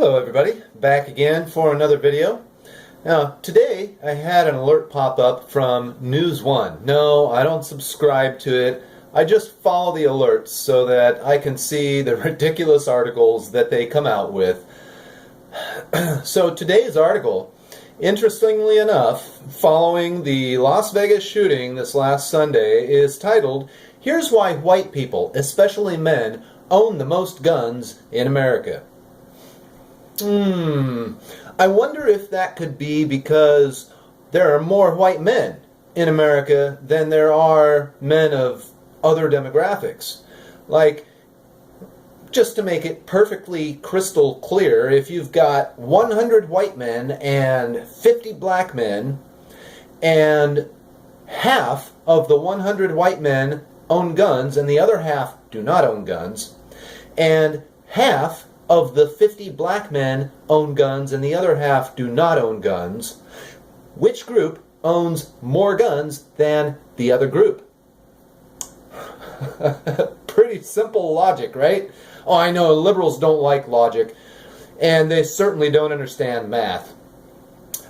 Hello everybody, back again for another video. Now today I had an alert pop up from Newsone. No, I don't subscribe to it. I just follow the alerts so that I can see the ridiculous articles that they come out with. So today's article, interestingly enough, following the Las Vegas shooting this last Sunday, is titled, "Here's Why White People, Especially Men, Own the Most Guns in America." I wonder if that could be because there are more white men in America than there are men of other demographics. Like, just to make it perfectly crystal clear, if you've got 100 white men and 50 black men, and half of the 100 white men own guns and the other half do not own guns, and half of the 50 black men own guns and the other half do not own guns, which group owns more guns than the other group? Pretty simple logic, right? Oh, I know, liberals don't like logic, and they certainly don't understand math.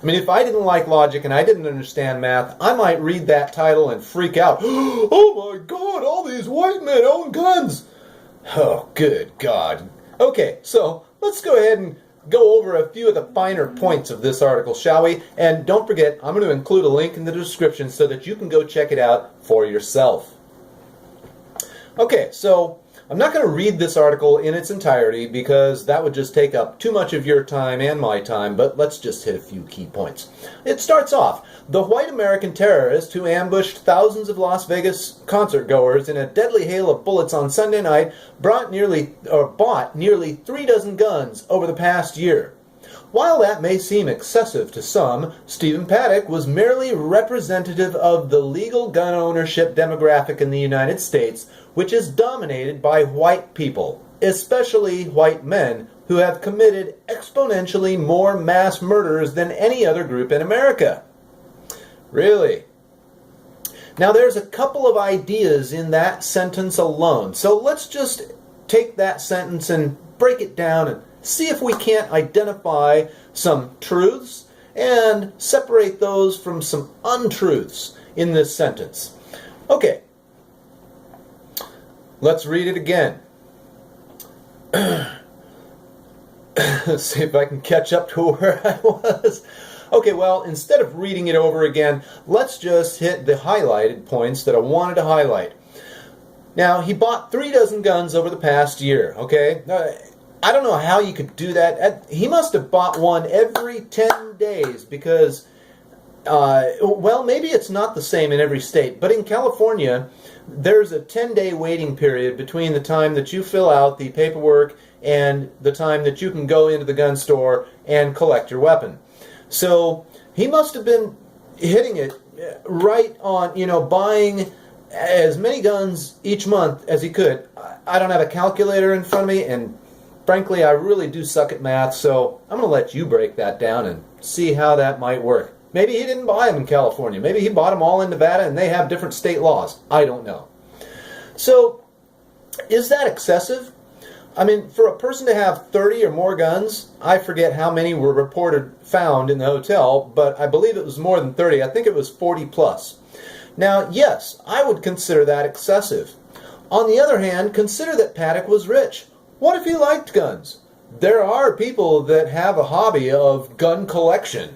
I mean, if I didn't like logic and I didn't understand math, I might read that title and freak out. Oh my God, all these white men own guns! Oh, good God. Okay, so let's go ahead and go over a few of the finer points of this article, shall we? And don't forget, I'm going to include a link in the description so that you can go check it out for yourself. Okay, so I'm not going to read this article in its entirety because that would just take up too much of your time and my time, but let's just hit a few key points. It starts off, the white American terrorist who ambushed thousands of Las Vegas concert goers in a deadly hail of bullets on Sunday night bought nearly 3 dozen guns over the past year. While that may seem excessive to some, Stephen Paddock was merely representative of the legal gun ownership demographic in the United States, which is dominated by white people, especially white men, who have committed exponentially more mass murders than any other group in America. Really? Now there's a couple of ideas in that sentence alone, so let's just take that sentence and break it down and see if we can't identify some truths and separate those from some untruths in this sentence. Okay, let's read it again. See if I can catch up to where I was. Okay, well, instead of reading it over again, let's just hit the highlighted points that I wanted to highlight. Now, he bought 3 dozen guns over the past year, okay? I don't know how you could do that. He must have bought one every 10 days because, well, maybe it's not the same in every state, but in California, there's a 10-day waiting period between the time that you fill out the paperwork and the time that you can go into the gun store and collect your weapon. So he must have been hitting it right on, buying as many guns each month as he could. I don't have a calculator in front of me, and frankly, I really do suck at math, so I'm going to let you break that down and see how that might work. Maybe he didn't buy them in California. Maybe he bought them all in Nevada and they have different state laws. I don't know. So, is that excessive? I mean, for a person to have 30 or more guns, I forget how many were found in the hotel, but I believe it was more than 30. I think it was 40 plus. Now, yes, I would consider that excessive. On the other hand, consider that Paddock was rich. What if he liked guns? There are people that have a hobby of gun collection.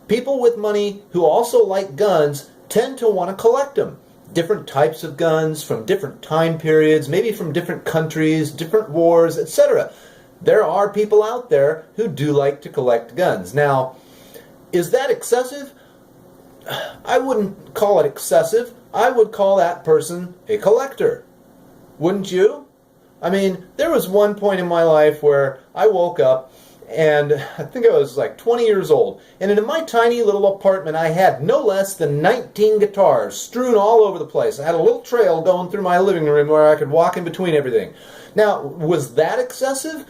People with money who also like guns tend to want to collect them. Different types of guns from different time periods, maybe from different countries, different wars, etc. There are people out there who do like to collect guns. Now, is that excessive? I wouldn't call it excessive. I would call that person a collector. Wouldn't you? I mean, there was one point in my life where I woke up and I think I was like 20 years old, and in my tiny little apartment I had no less than 19 guitars strewn all over the place. I had a little trail going through my living room where I could walk in between everything. Now, was that excessive?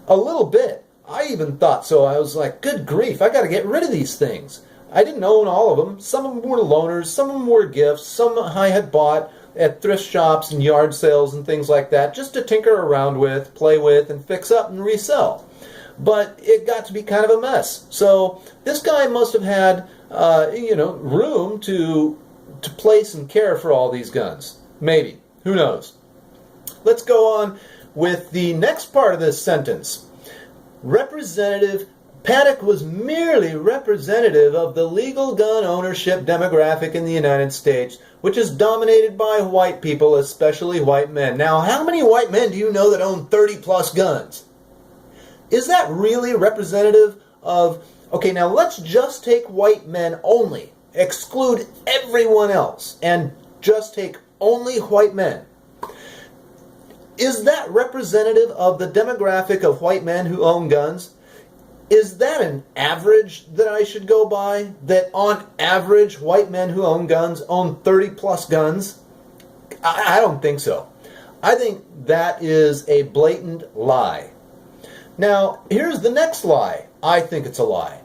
A little bit. I even thought so. I was like, good grief, I got to get rid of these things. I didn't own all of them. Some of them were loaners, some of them were gifts, some I had bought at thrift shops and yard sales and things like that, just to tinker around with, play with, and fix up and resell. but it got to be kind of a mess. So this guy must have had, room to place and care for all these guns. Maybe. Who knows? Let's go on with the next part of this sentence. Paddock was merely representative of the legal gun ownership demographic in the United States, which is dominated by white people, especially white men. Now, how many white men do you know that own 30 plus guns? Is that really representative of... Okay, now let's just take white men only. Exclude everyone else and just take only white men. Is that representative of the demographic of white men who own guns? Is that an average that I should go by? That on average, white men who own guns own 30 plus guns? I don't think so. I think that is a blatant lie. Now, here's the next lie. I think it's a lie.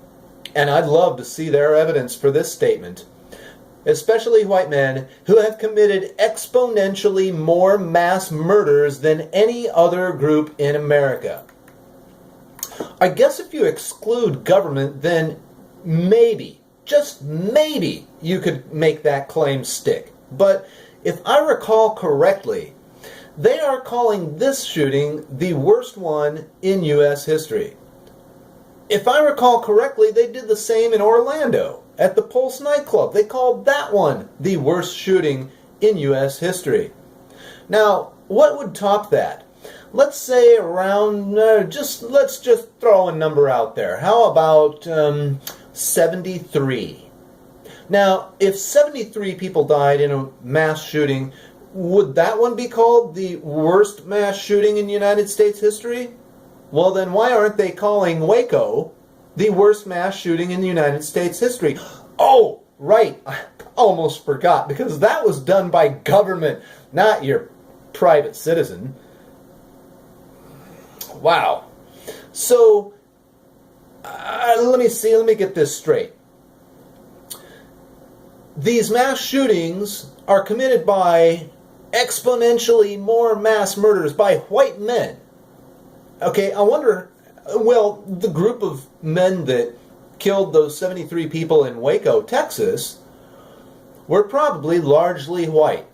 And I'd love to see their evidence for this statement. Especially white men who have committed exponentially more mass murders than any other group in America. I guess if you exclude government, then maybe, just maybe, you could make that claim stick. But if I recall correctly, they are calling this shooting the worst one in U.S. history. If I recall correctly, they did the same in Orlando at the Pulse nightclub. They called that one the worst shooting in U.S. history. Now, what would top that? Let's say around, let's just throw a number out there. How about 73? Now, if 73 people died in a mass shooting, would that one be called the worst mass shooting in United States history? Well, then why aren't they calling Waco the worst mass shooting in the United States history? Oh, right. I almost forgot, because that was done by government, not your private citizen. Wow. So, let me get this straight. These mass shootings are committed by exponentially more mass murders by white men. Okay, I wonder, well, the group of men that killed those 73 people in Waco, Texas, were probably largely white.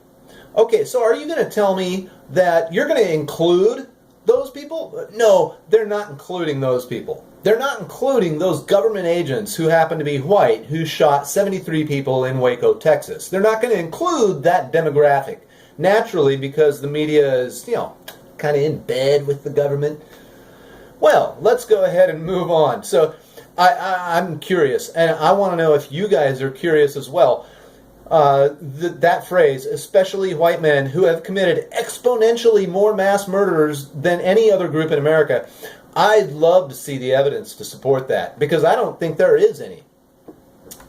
Okay, so are you going to tell me that you're going to include those people? No, they're not including those people. They're not including those government agents who happen to be white who shot 73 people in Waco, Texas. They're not going to include that demographic. Naturally, because the media is, kind of in bed with the government. Well, let's go ahead and move on. So, I'm curious, and I want to know if you guys are curious as well. That phrase, especially white men who have committed exponentially more mass murders than any other group in America. I'd love to see the evidence to support that, because I don't think there is any.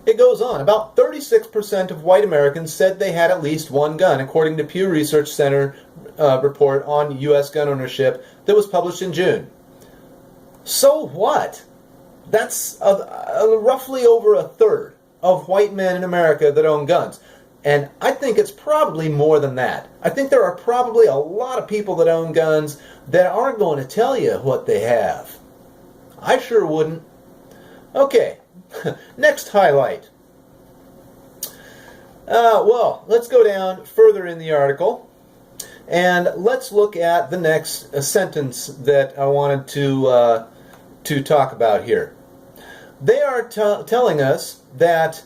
It goes on. About 36% of white Americans said they had at least one gun, according to Pew Research Center report on U.S. gun ownership that was published in June. So what? That's roughly over a third of white men in America that own guns. And I think it's probably more than that. I think there are probably a lot of people that own guns that aren't going to tell you what they have. I sure wouldn't. Okay, next highlight. Well, let's go down further in the article, and let's look at the next sentence that I wanted to talk about here. They are telling us that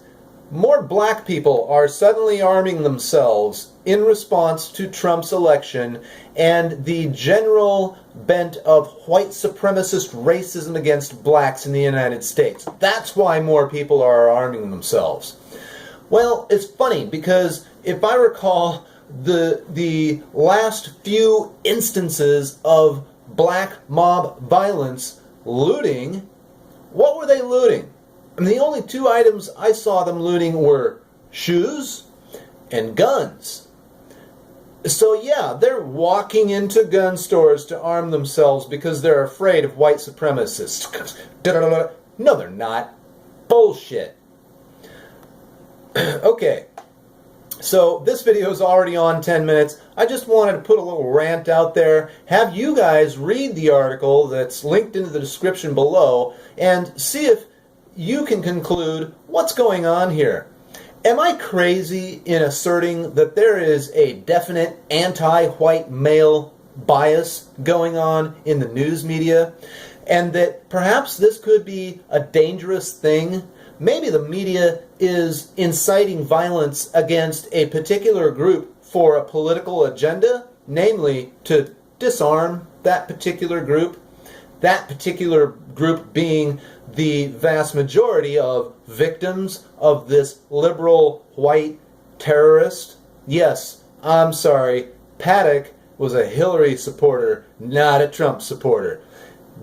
more black people are suddenly arming themselves in response to Trump's election and the general bent of white supremacist racism against blacks in the United States. That's why more people are arming themselves. Well, it's funny, because if I recall the last few instances of black mob violence looting, what were they looting? I mean, the only two items I saw them looting were shoes and guns. So yeah, they're walking into gun stores to arm themselves because they're afraid of white supremacists. No, they're not. Bullshit. Okay. So this video is already on 10 minutes. I just wanted to put a little rant out there, have you guys read the article that's linked into the description below, and see if you can conclude what's going on here. Am I crazy in asserting that there is a definite anti-white male bias going on in the news media, and that perhaps this could be a dangerous thing? Maybe the media is inciting violence against a particular group for a political agenda, namely to disarm that particular group being the vast majority of victims of this liberal white terrorist. Yes, I'm sorry, Paddock was a Hillary supporter, not a Trump supporter.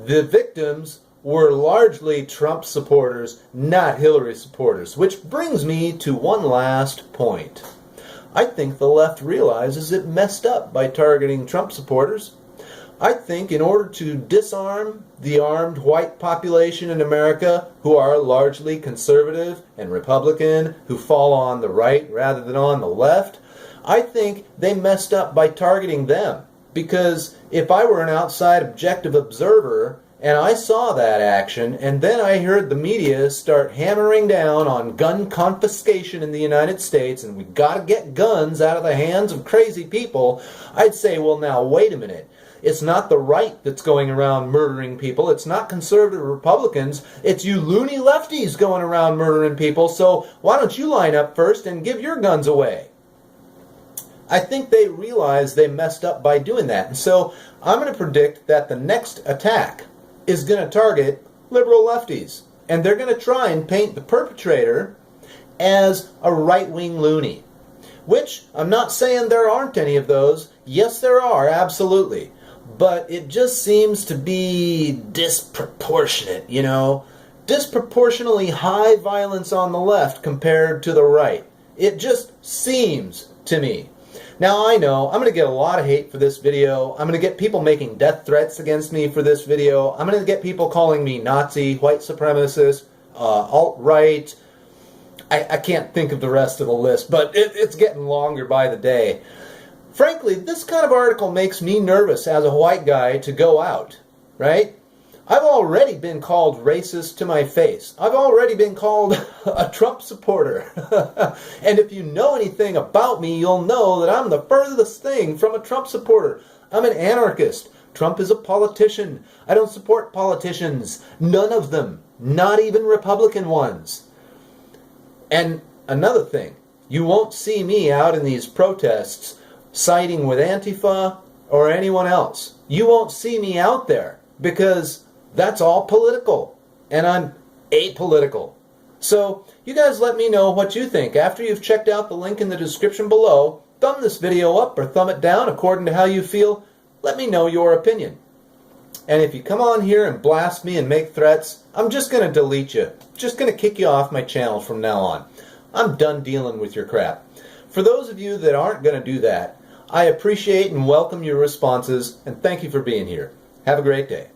The victims were largely Trump supporters, not Hillary supporters, which brings me to one last point. I think the left realizes it messed up by targeting Trump supporters. I think in order to disarm the armed white population in America, who are largely conservative and Republican, who fall on the right rather than on the left, I think they messed up by targeting them. Because if I were an outside objective observer, and I saw that action, and then I heard the media start hammering down on gun confiscation in the United States, and we got to get guns out of the hands of crazy people, I'd say, well, now, wait a minute. It's not the right that's going around murdering people. It's not conservative Republicans. It's you loony lefties going around murdering people, so why don't you line up first and give your guns away? I think they realize they messed up by doing that, and so I'm going to predict that the next attack is going to target liberal lefties. And they're going to try and paint the perpetrator as a right-wing loony. Which, I'm not saying there aren't any of those. Yes, there are, absolutely. But it just seems to be disproportionate, you know. Disproportionately high violence on the left compared to the right. It just seems to me. Now, I know I'm going to get a lot of hate for this video. I'm going to get people making death threats against me for this video. I'm going to get people calling me Nazi, white supremacist, alt-right. I can't think of the rest of the list, but it's getting longer by the day. Frankly, this kind of article makes me nervous as a white guy to go out, right? I've already been called racist to my face. I've already been called a Trump supporter. And if you know anything about me, you'll know that I'm the furthest thing from a Trump supporter. I'm an anarchist. Trump is a politician. I don't support politicians. None of them. Not even Republican ones. And another thing, you won't see me out in these protests siding with Antifa or anyone else. You won't see me out there because that's all political, and I'm apolitical. So, you guys let me know what you think. After you've checked out the link in the description below, thumb this video up or thumb it down according to how you feel. Let me know your opinion. And if you come on here and blast me and make threats, I'm just going to delete you. Just going to kick you off my channel from now on. I'm done dealing with your crap. For those of you that aren't going to do that, I appreciate and welcome your responses, and thank you for being here. Have a great day.